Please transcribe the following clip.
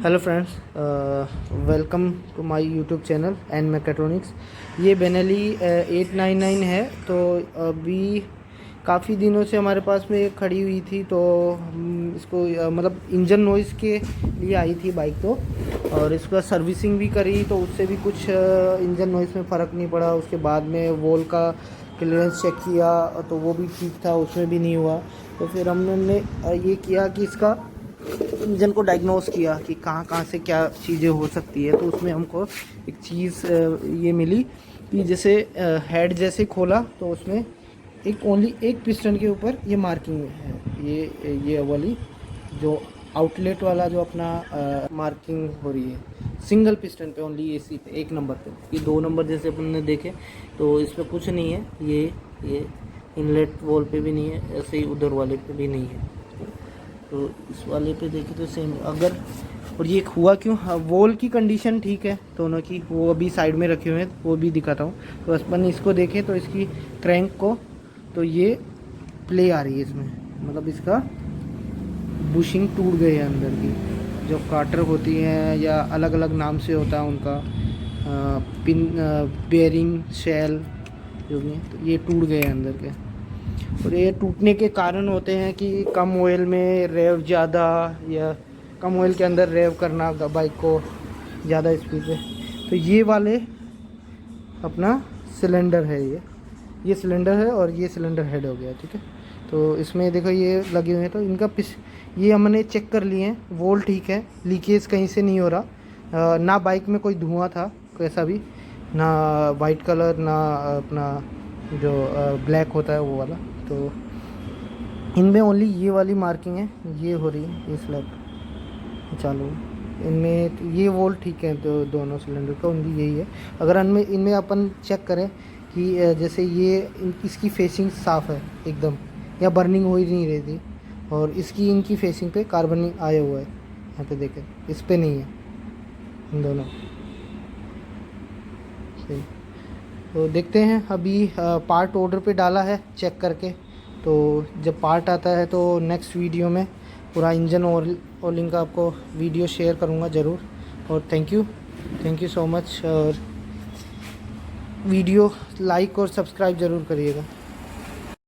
Hello friends, welcome to my YouTube channel and mechatronics. ये Benelli 899 है। तो अभी काफ़ी दिनों से हमारे पास में एक खड़ी हुई थी, तो हम इसको मतलब इंजन नॉइज़ के लिए आई थी बाइक। तो और इसका सर्विसिंग भी करी तो उससे भी कुछ इंजन नॉइज़ में फ़र्क नहीं पड़ा। उसके बाद में वॉल का क्लियरेंस चेक किया तो वो भी ठीक था, उसमें भी नहीं हुआ। तो फिर हमने ये किया कि इसका इंजन को डायग्नोस किया कि कहाँ कहाँ से क्या चीज़ें हो सकती है। तो उसमें हमको एक चीज़ ये मिली कि जैसे हेड जैसे खोला तो उसमें ओनली एक पिस्टन के ऊपर ये मार्किंग है। ये वाली जो आउटलेट वाला जो अपना मार्किंग हो रही है सिंगल पिस्टन पे, ओनली एसी पे 1 नंबर पे। ये 2 नंबर जैसे अपन ने देखे तो इसमें कुछ नहीं है। ये इनलेट वॉल पे भी नहीं है, ऐसे ही उधर वाले पे भी नहीं है। तो इस वाले पे देखें तो सेम अगर, और ये हुआ क्यों? हाँ, वॉल की कंडीशन ठीक है दोनों की, वो अभी साइड में रखे हुए हैं, वो भी दिखाता हूँ। तो अपन इसको देखें तो इसकी क्रैंक को तो ये प्ले आ रही है इसमें, मतलब इसका बुशिंग टूट गई है अंदर की। जो काटर होती हैं या अलग अलग नाम से होता है उनका पिन बेयरिंग शेल जो भी है, तो ये टूट गए हैं अंदर के। और ये टूटने के कारण होते हैं कि कम ऑयल में रेव ज़्यादा, या कम ऑयल के अंदर रेव करना बाइक को ज़्यादा स्पीड पे। तो ये वाले अपना सिलेंडर है, ये सिलेंडर है और ये सिलेंडर हेड हो गया, ठीक है। तो इसमें देखो ये लगे हुए हैं, तो इनका ये हमने चेक कर लिए हैं, वोल्ट ठीक है, लीकेज कहीं से नहीं हो रहा। ना बाइक में कोई धुआं था कैसा भी, ना वाइट कलर, ना अपना जो ब्लैक होता है वो वाला। तो इनमें ओनली ये वाली मार्किंग है, ये हो रही है, ये स्लैब चालू है। इनमें ये वोल्ट ठीक है, तो दोनों सिलेंडर का ओनली यही है। अगर इनमें अपन चेक करें कि जैसे इसकी फेसिंग साफ़ है एकदम, या बर्निंग हो ही नहीं रही थी, और इनकी फेसिंग पे कार्बन आया हुआ है, यहाँ पे देखें इस पे नहीं है, इन दोनों सही। तो देखते हैं, अभी पार्ट ऑर्डर पे डाला है चेक करके। तो जब पार्ट आता है तो नेक्स्ट वीडियो में पूरा इंजन ऑयलिंग का आपको वीडियो शेयर करूँगा ज़रूर। और थैंक यू सो मच। और वीडियो लाइक और सब्सक्राइब ज़रूर करिएगा।